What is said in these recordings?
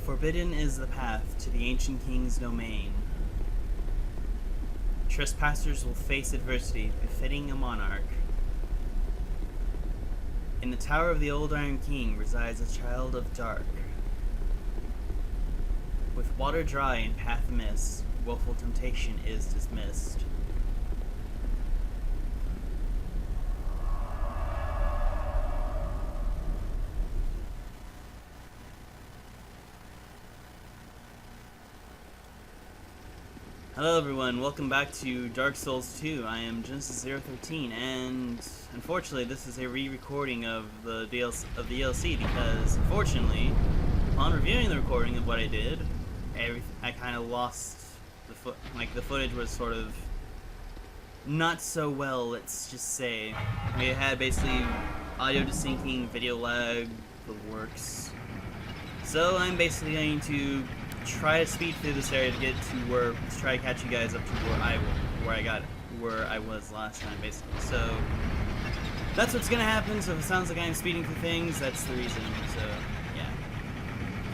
Forbidden is the path to the ancient king's domain. Trespassers will face adversity befitting a monarch. In the tower of the Old Iron King resides a child of dark. With water dry and path amiss, woeful temptation is dismissed. Hello everyone, welcome back to Dark Souls 2. I am Genesis013, and unfortunately this is a re-recording of the DLC because, unfortunately, upon reviewing the recording of what I did, I kind of lost the the footage was sort of not so well, let's just say. It had basically audio desyncing, video lag, the works. So I'm basically going to try to speed through this area to get to try to catch you guys up to where I was last time, basically. So that's what's gonna happen. So if it sounds like I'm speeding through things, that's the reason. So yeah,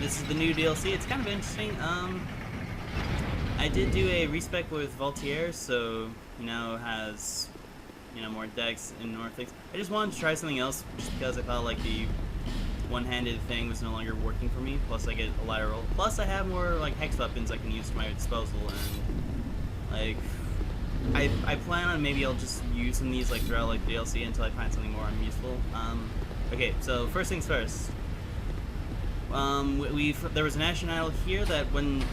this is the new DLC. It's kind of interesting. I did do a respec with Voltaire, so he now has more decks and more things. I just wanted to try something else, just because I felt like the one-handed thing was no longer working for me. Plus, I get a lighter roll. Plus, I have more hex weapons I can use to my disposal, and I plan on maybe I'll just use some of these throughout the DLC until I find something more useful. Okay, so first things first. There was an Ashen Idol here that when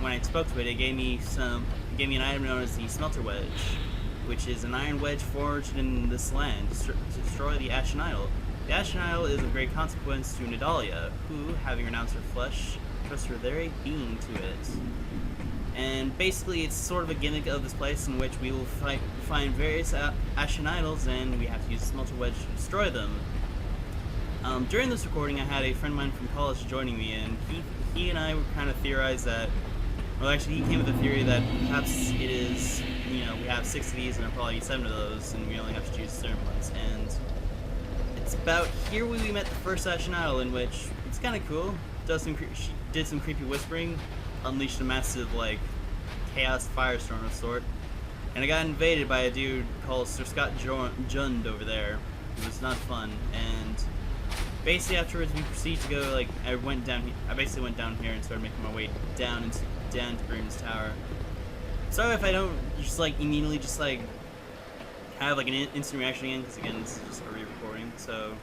I spoke to it, it gave me an item known as the Smelter Wedge, which is an iron wedge forged in this land to destroy the Ashen Idol. The Ashen Idol is of great consequence to Nadalia, who, having renounced her flesh, trusts her very being to it. And basically, it's sort of a gimmick of this place in which we will find various Ashen Idols, and we have to use the Smelter Wedge to destroy them. During this recording, I had a friend of mine from college joining me, and he and I kind of theorized that, well, actually, he came with the theory that perhaps it is, we have 6 of these, and there'll probably be 7 of those, and we only have to choose certain ones. And it's about here we met the first Ashen Idol, in which it's kind of cool. She did some creepy whispering, unleashed a massive chaos firestorm of sort, and I got invaded by a dude called Sir Scott Jund over there. It was not fun, and basically afterwards we proceeded to go I basically went down here and started making my way down to Brume Tower. Sorry if I don't just immediately have an instant reaction again, because again this is just a re-recording. So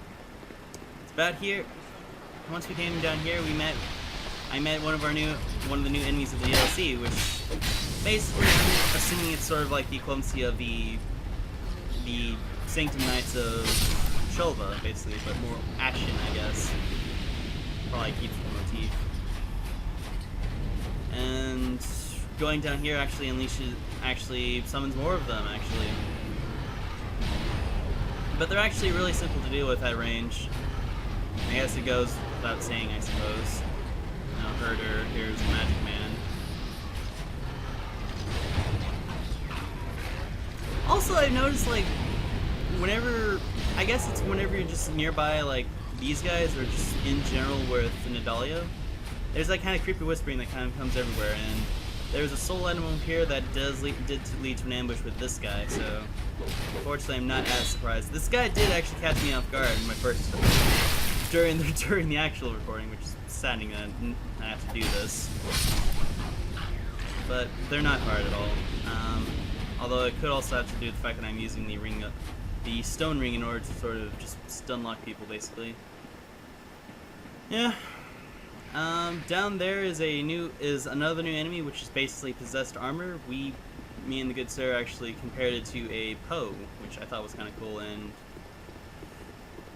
it's about here. Once we came down here, I met one of the new enemies of the DLC, which basically, I'm assuming it's sort of like the equivalency of the Sanctum Knights of Shulva, basically, but more action, I guess. Probably keeps the motif. And going down here actually summons more of them, actually. But they're actually really simple to deal with at range. I guess it goes without saying, I suppose. Herder, here's Magic Man. Also, I've noticed, whenever you're just nearby, these guys, or just in general with Nadalia, there's kind of creepy whispering that kind of comes everywhere, and there's a soul item over here that did lead to an ambush with this guy, so unfortunately I'm not as surprised. This guy did actually catch me off guard in my first during the actual recording, which is saddening that I have to do this. But they're not hard at all. Although it could also have to do with the fact that I'm using the stone ring in order to sort of just stun lock people, basically. Yeah. Down there is another new enemy, which is basically possessed armor. Me and the good sir actually compared it to a Poe, which I thought was kind of cool. And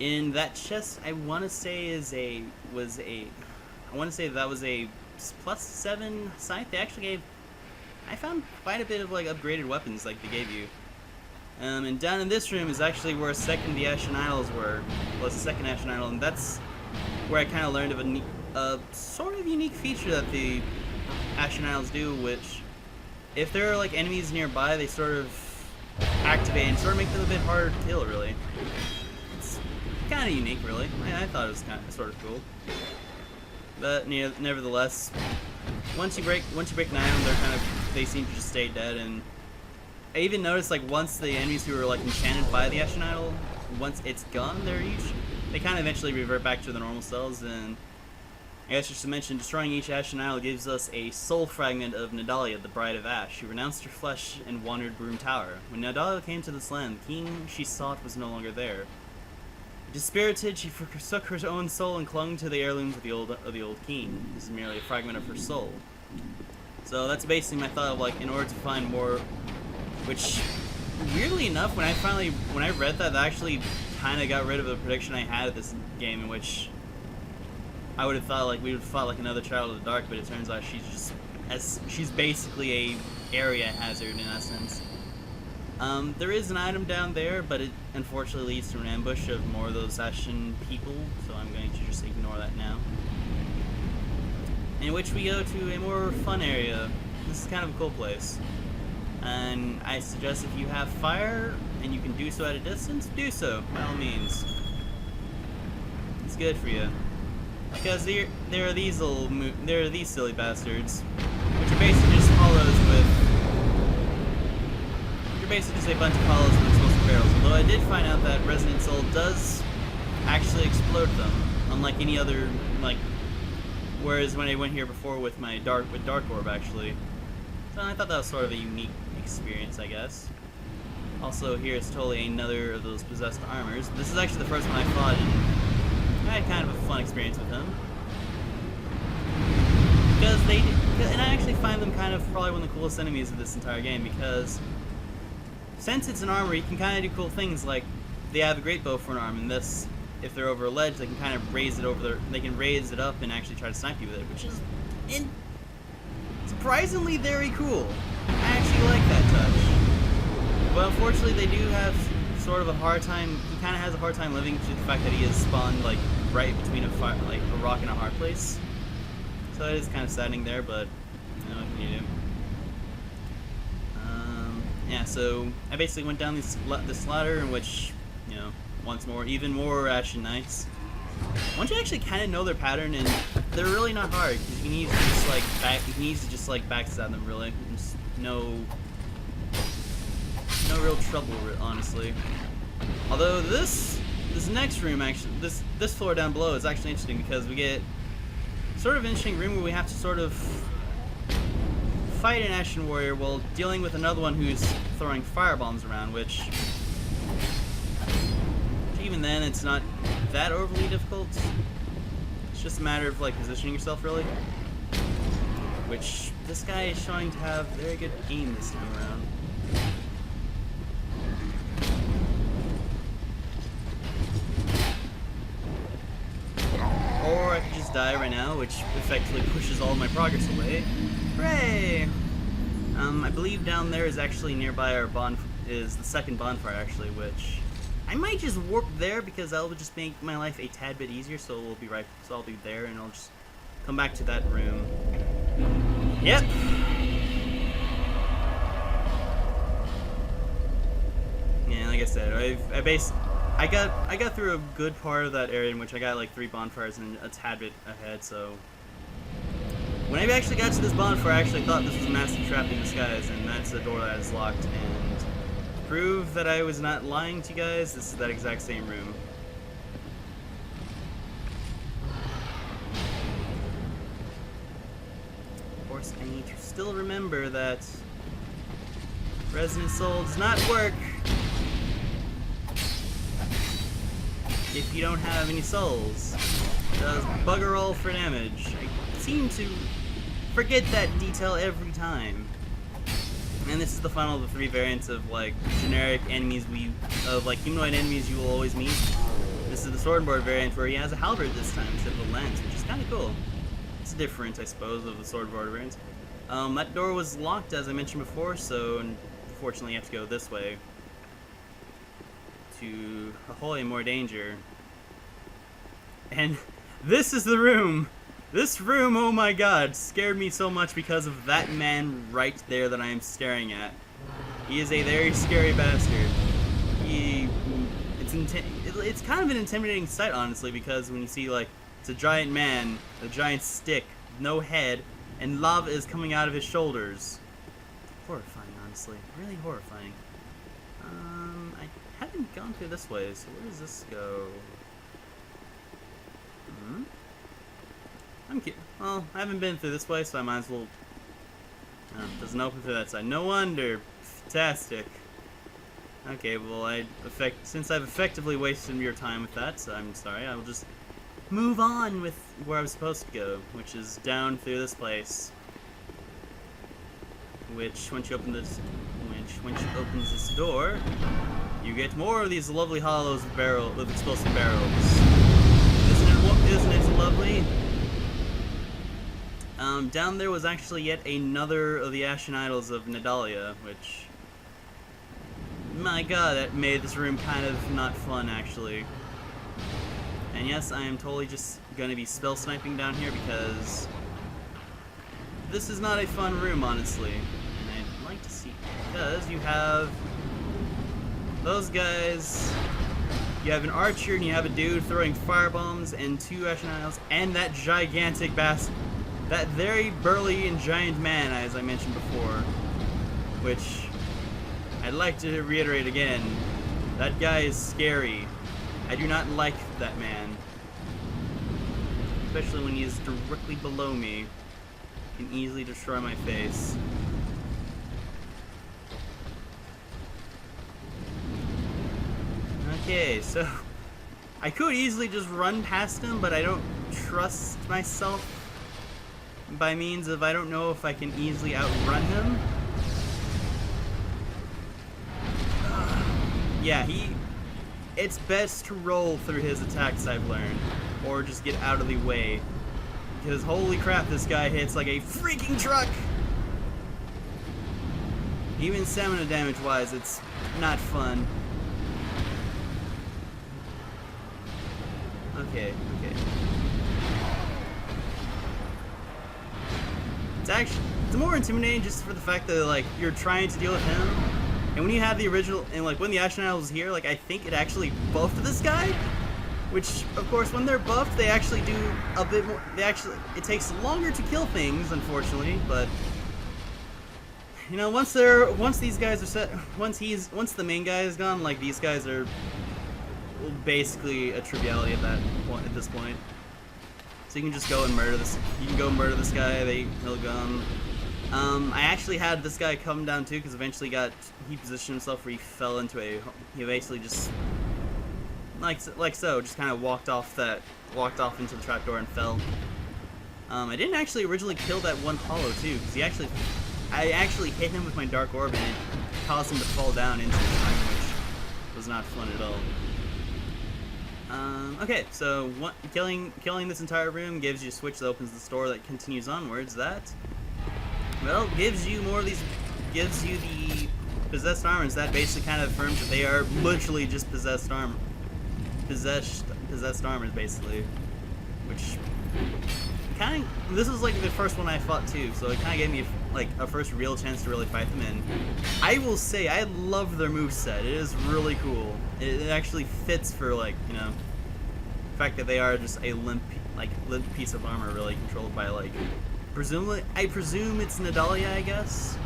in that chest, I want to say that was a +7 scythe. They actually I found quite a bit of upgraded weapons they gave you. And down in this room is actually where the Ashen Idols was the second Ashen Idol, and that's where I kind of learned of a sort of unique feature that the Ashen Idols do, which if there are enemies nearby, they sort of activate and sort of make them a bit harder to kill, really. It's kind of unique, really. I thought it was sort of cool. But nevertheless, once you break an item, they seem to just stay dead. And I even noticed like once the enemies who are like enchanted by the Ashen Idol, once it's gone, they kind of eventually revert back to their normal selves. And I guess just to mention, destroying each Ashen Idol gives us a soul fragment of Nadalia, the Bride of Ash, who renounced her flesh and wandered Brume Tower. When Nadalia came to this land, the king she sought was no longer there. Dispirited, she forsook her own soul and clung to the heirlooms of the old king. This is merely a fragment of her soul. So that's basically my thought of like, in order to find more, which weirdly enough, when I read that actually kind of got rid of the prediction I had of this game, in which I would have thought like we would have fought like another Child of the Dark, but it turns out she's basically a area hazard in essence. There is an item down there, but it unfortunately leads to an ambush of more of those Ashen people, so I'm going to just ignore that now. In which we go to a more fun area. This is kind of a cool place. And I suggest if you have fire, and you can do so at a distance, do so, by all means. It's good for you. Because there are these silly bastards, which are basically just hollows with... basically just a bunch of hollows with explosive barrels. Although I did find out that Resonant Soul does actually explode them, unlike any other, like, whereas when I went here before with my Dark Orb actually. So I thought that was sort of a unique experience, I guess. Also, here is totally another of those possessed armors. This is actually the first one I fought, and I had kind of a fun experience with them. And I actually find them kind of probably one of the coolest enemies of this entire game, because since it's an armor, you can kind of do cool things like they have a great bow for an arm, and this, if they're over a ledge, they can kind of raise it they can raise it up and actually try to snipe you with it, which is surprisingly very cool. I actually like that touch. But unfortunately, they do have sort of a hard time. He kind of has a hard time living to the fact that he is spawned like right between a rock and a hard place. So it is kind of saddening there, but you know, what can you do? Yeah, so I basically went down this ladder in which, you know, once more, even more Ashen Knights. Once you actually kind of know their pattern, and they're really not hard, because you need to just like backstab them really. There's no real trouble, honestly. Although this next room actually, this floor down below is actually interesting, because we get sort of an interesting room where we have to sort of fight an Ashen Warrior while dealing with another one who's throwing firebombs around, which even then it's not that overly difficult. It's just a matter of like positioning yourself really, which this guy is showing to have very good aim this time around. Or I could just die right now, which effectively pushes all my progress away. Hooray! I believe down there is actually nearby our is the second bonfire actually, which I might just warp there because that will just make my life a tad bit easier. So I'll be there, and I'll just come back to that room. Yep. Yeah, like I said, I got through a good part of that area in which I got like 3 bonfires and a tad bit ahead, so when I actually got to this bonfire, I actually thought this was a massive trap in disguise, and that's the door that is locked. And to prove that I was not lying to you guys, this is that exact same room. Of course, I need to still remember that Resonant Soul does not work if you don't have any souls. It does bugger all for damage. I seem to forget that detail every time. And this is the final of the 3 variants of like generic enemies like humanoid enemies you will always meet. This is the sword and board variant where he has a halberd this time instead of a lance, which is kind of cool. It's different, I suppose, of the sword and board variants. That door was locked, as I mentioned before, so unfortunately you have to go this way to ahoy more danger. And this is the room. This room, oh my god, scared me so much because of that man right there that I am staring at. He is a very scary bastard. It's kind of an intimidating sight, honestly, because when you see like It's a giant man, a giant stick, no head, and lava is coming out of his shoulders. Horrifying, honestly. Really horrifying. I haven't gone through this way, so where does this go? Well, I haven't been through this way, so I might as well... doesn't open through that side. No wonder. Fantastic. Okay, well, since I've effectively wasted your time with that, so I'm sorry, I will just move on with where I was supposed to go, which is down through this place. Which, once you open this door, you get more of these lovely hollows with explosive barrels. Isn't it lovely? Down there was actually yet another of the Ashen Idols of Nadalia, which... My god, that made this room kind of not fun, actually. And yes, I am totally just going to be spell sniping down here because... This is not a fun room, honestly. And I'd like to see... Because you have... Those guys... You have an archer and you have a dude throwing firebombs and 2 Ashen Idols and that gigantic bastard. That very burly and giant man, as I mentioned before, which I'd like to reiterate again, that guy is scary. I do not like that man. Especially when he is directly below me. He can easily destroy my face. Okay, so I could easily just run past him, but I don't trust myself. By means of, I don't know if I can easily outrun him. Yeah, it's best to roll through his attacks, I've learned. Or just get out of the way. Because holy crap, this guy hits like a freaking truck! Even stamina damage wise, it's not fun. Okay. It's more intimidating just for the fact that, like, you're trying to deal with him, and when you have the original, and, like, when the Ashen Idol was here, like, I think it actually buffed this guy, which, of course, when they're buffed, they actually do a bit more, it takes longer to kill things, unfortunately, but, you know, once these guys are set, once the main guy is gone, like, these guys are basically a triviality at this point. So you can just go and murder this. You can go murder this guy. He'll go. I actually had this guy come down too, because eventually he positioned himself where he fell into he basically just like so, just kind of walked off into the trapdoor and fell. I didn't actually originally kill that one hollow too, because I actually hit him with my dark orb and it caused him to fall down into the time, which was not fun at all. Okay, so killing this entire room gives you a switch that opens the store that continues onwards. That, well, gives you more of these, gives you the possessed armors. That basically kind of affirms that they are literally just possessed armors, basically. Which kind of, this was like the first one I fought too, so it kind of gave me like a first real chance to really fight them in. I will say I love their moveset. It is really cool. It actually fits for, like, you know, the fact that they are just a limp piece of armor, really controlled by, like, I presume it's Nadalia, I guess.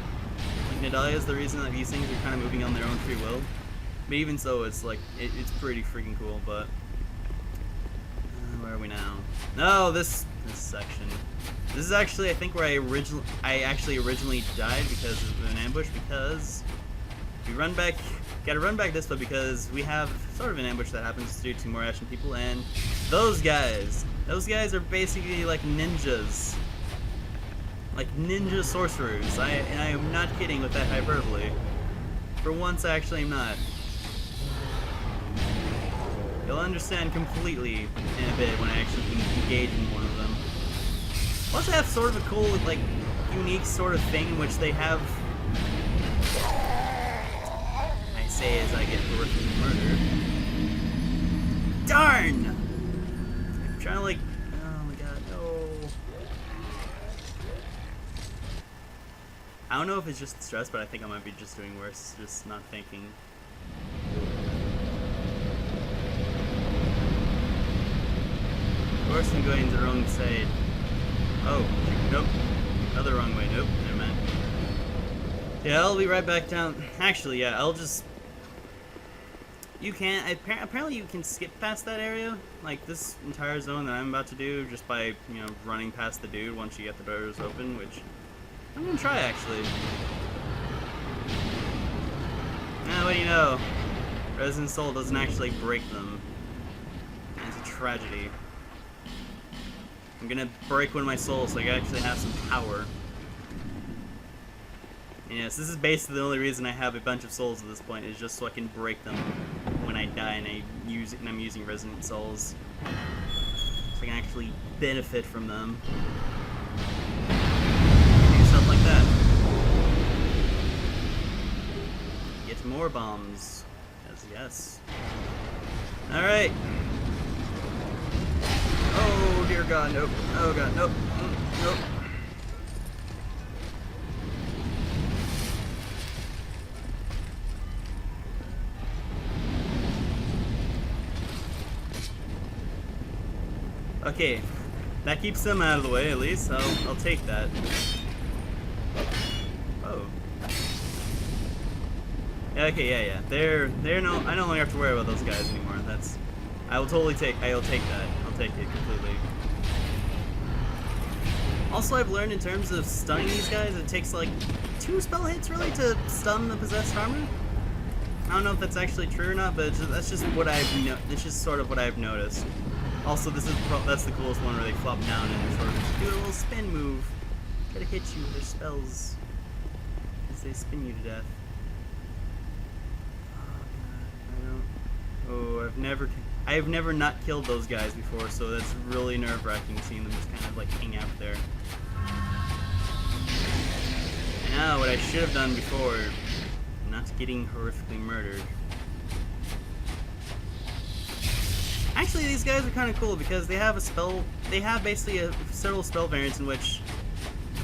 Like, Nadalia is the reason that these things are kind of moving on their own free will. But even so, it's like it's pretty freaking cool. But where are we now? No, this section. This is actually, I think, where I actually originally died because of an ambush. Because we run back. Gotta run back this way because we have sort of an ambush that happens to 2 more Ashen people, and those guys are basically like ninjas. Like ninja sorcerers. I am not kidding with that hyperbole. For once, actually, I'm not. You'll understand completely in a bit when I actually engage in one of them. Plus, they have sort of a cool, like, unique sort of thing in which they have... I say as I get horrifically murdered. Darn! I'm trying to, like... Oh my god, no. I don't know if it's just stress, but I think I might be just doing worse, just not thinking. course I'm going the wrong side. Oh, nope. Other wrong way. Nope, never mind. Yeah, I'll be right back down. Actually, yeah, I'll just... You can't... Apparently you can skip past that area. Like, this entire zone that I'm about to do just by, you know, running past the dude once you get the doors open, which... I'm gonna try, actually. Now, what do you know? Resident Soul doesn't actually break them. It's a tragedy. I'm gonna break one of my souls so I can actually have some power. And yes, this is basically the only reason I have a bunch of souls at this point, is just so I can break them when I die and I'm using Resident Souls. So I can actually benefit from them. Do stuff like that. Get more bombs. Yes. Alright. Oh dear God, nope. Oh God, nope. Nope. Okay, that keeps them out of the way at least. I'll take that. Oh. Okay, yeah. They're no. I no longer have to worry about those guys anymore. I'll take that. I'll take it completely. Also, I've learned in terms of stunning these guys, it takes like 2 spell hits really to stun the possessed armor. I don't know if that's actually true or not, but that's just what It's just sort of what I've noticed. Also, that's the coolest one where they flop down and sort of do a little spin move. Try to hit you with their spells as they spin you to death. Oh, I have never not killed those guys before, so that's really nerve-wracking seeing them just kind of like hang out there. And now, what I should have done before, not getting horrifically murdered. Actually, these guys are kind of cool because they have basically several spell variants in which,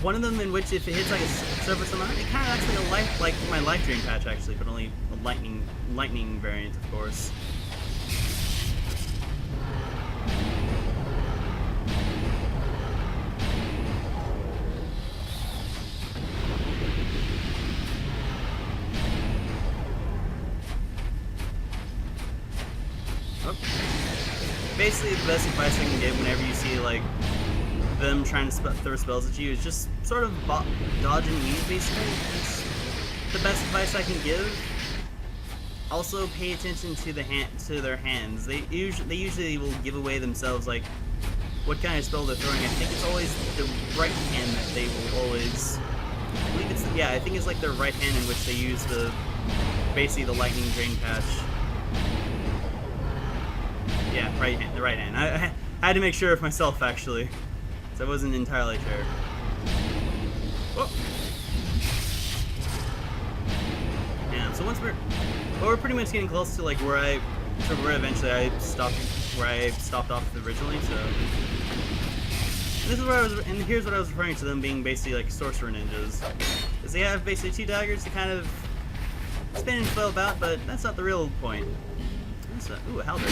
one of them in which if it hits like a server summon, it kind of acts like my life drain patch actually, but only a lightning variant, of course. Oh. Basically, the best advice I can give whenever you see like them trying to throw spells at you is just sort of dodge and weave. Basically, it's the best advice I can give. Also, pay attention to their hands. They usually will give away themselves like what kind of spell they're throwing. I think it's always the right hand that they will always. I think it's like their right hand in which they use basically the lightning drain patch. Yeah, the right hand. I had to make sure of myself, actually, because I wasn't entirely sure. Oh. Yeah, so we're pretty much getting close to like where eventually I stopped off originally. So and here's what I was referring to them being basically like sorcerer ninjas, because they have basically 2 daggers to kind of spin and flow about, but that's not the real point. Ooh, a halberd.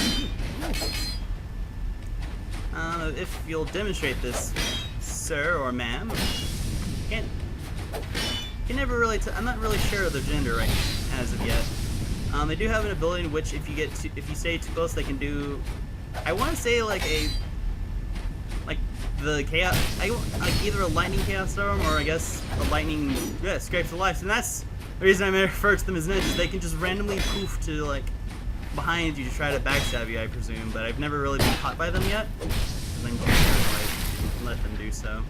If you'll demonstrate this, sir or ma'am, can never really. I'm not really sure of their gender right as of yet. They do have an ability in which if you stay too close, they can do. I want to say like the chaos, like either a lightning chaos storm or I guess a lightning scrapes of life, and that's the reason I refer to them as ninjas. They can just randomly poof to like behind you to try to backstab you, I presume, but I've never really been caught by them yet. I'm trying to let them do so.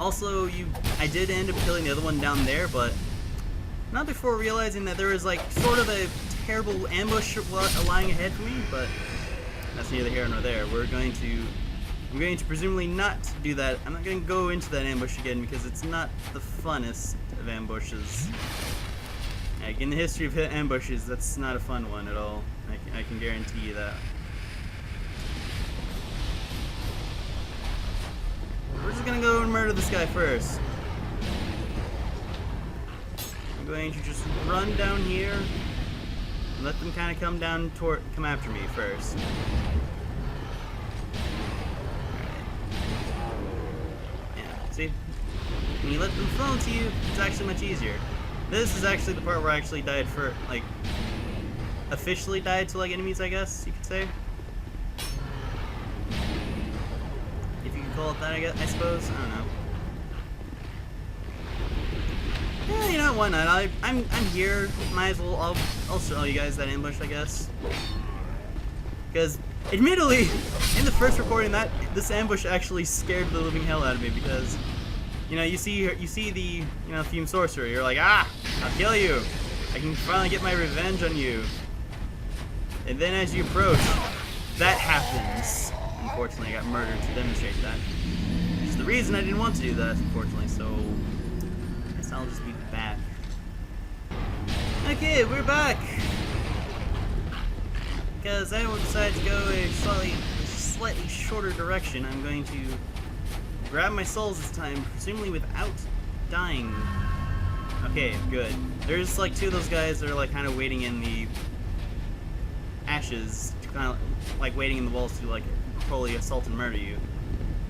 Also, I did end up killing the other one down there, but not before realizing that there was like sort of a terrible ambush lying ahead for me, but that's neither here nor there. I'm going to presumably not do that. I'm not going to go into that ambush again because it's not the funnest of ambushes. Like, in the history of ambushes, that's not a fun one at all. I can guarantee you that. We're just gonna go and murder this guy first. I'm going to just run down here and let them kind of come after me first. See? When you let them fall into you, it's actually much easier. This is actually the part where I actually died for, like, officially died to, like, enemies, I guess you could say. If you could call it that, I suppose. I don't know. Yeah, you know, why not? I'm here. Might as well. I'll show you guys that ambush, I guess. Because, admittedly, in the first recording, this ambush actually scared the living hell out of me because, you know, you see the, you know, Fume Sorcerer. You're like, ah, I'll kill you. I can finally get my revenge on you. And then as you approach, that happens. Unfortunately, I got murdered to demonstrate that. Which is the reason I didn't want to do that, unfortunately. So, I guess I'll just be back. Okay, we're back. Because everyone decided to go a slightly shorter direction, I'm going to grab my souls this time, presumably without dying. Okay, good. There's like two of those guys that are like kind of waiting in the ashes, to kind of like waiting in the walls to like totally assault and murder you.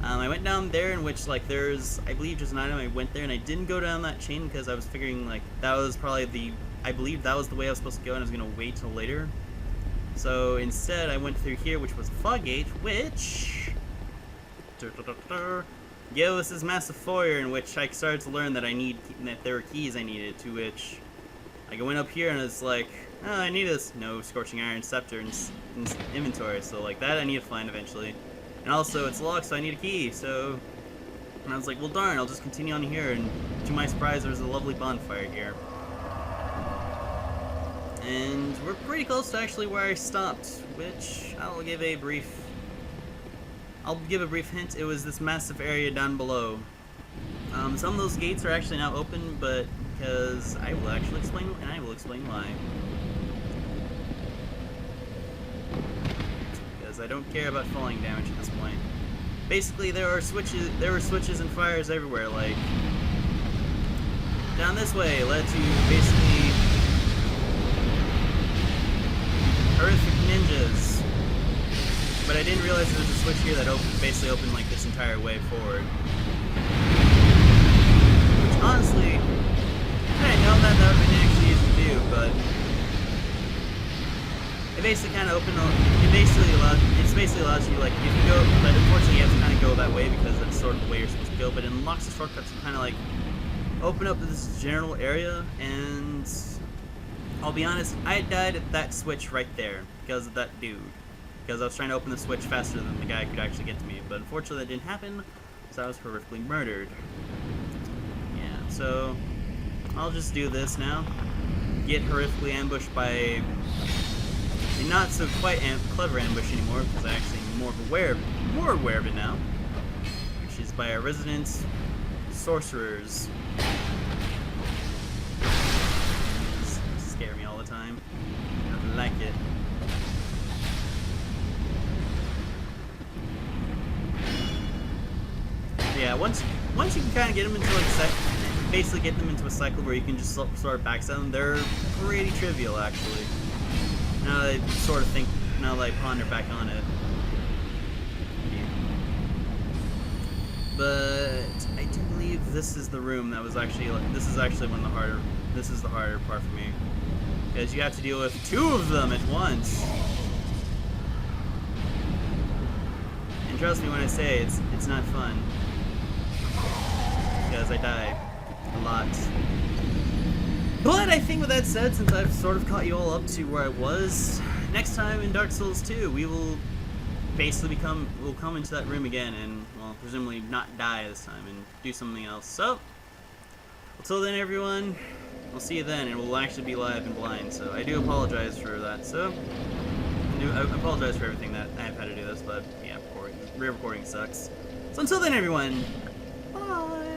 I went down there, in which like there's, I believe, just an item. I went there and I didn't go down that chain because I was figuring like that was probably I believe that was the way I was supposed to go, and I was gonna wait till later. So instead, I went through here, which was a fog gate, which gave us this massive foyer, in which I started to learn that there were keys I needed. To which I went up here and it's like, oh, I need this. No Scorching Iron Scepter in inventory, so like that I need to find eventually. And also it's locked, so I need a key. So, and I was like, well, darn, I'll just continue on here. And to my surprise, there was a lovely bonfire here. And we're pretty close to actually where I stopped, which I'll give a brief hint. It was this massive area down below. Some of those gates are actually now open, but because I will actually explain, and I will explain why. Because I don't care about falling damage at this point. Basically, there were switches and fires everywhere. Like down this way led to basically horrific ninjas, but I didn't realize there was a switch here that basically opened like this entire way forward. Which honestly, I didn't know that would have been actually easy to do, but it basically kind of basically allows you, like, if you go, but unfortunately you have to kind of go that way because that's sort of the way you're supposed to go, but it unlocks the shortcuts to kind of like open up this general area. And I'll be honest, I died at that switch right there because of that dude. Because I was trying to open the switch faster than the guy could actually get to me. But unfortunately that didn't happen, so I was horrifically murdered. Yeah, so I'll just do this now. Get horrifically ambushed by a not so quite clever ambush anymore, because I actually am more aware of it now. Which is by our resident sorcerers. Scare me all the time. I like it. Yeah, once you can kind of get them into like basically get them into a cycle where you can just sort of backstab them, they're pretty trivial actually. Now that I sort of think, now that I ponder back on it. But I do believe this is the room that was actually like, this is actually one of the harder. This is the harder part for me, because you have to deal with two of them at once. And trust me when I say it's not fun, because I die a lot. But I think with that said, since I've sort of caught you all up to where I was, next time in Dark Souls 2, we will basically we'll come into that room again and, well, presumably not die this time and do something else. So, until then everyone, we'll see you then, and we'll actually be live and blind, so I do apologize for that. So, I apologize for everything that I've had to do this, but yeah, re-recording sucks. So until then everyone, bye!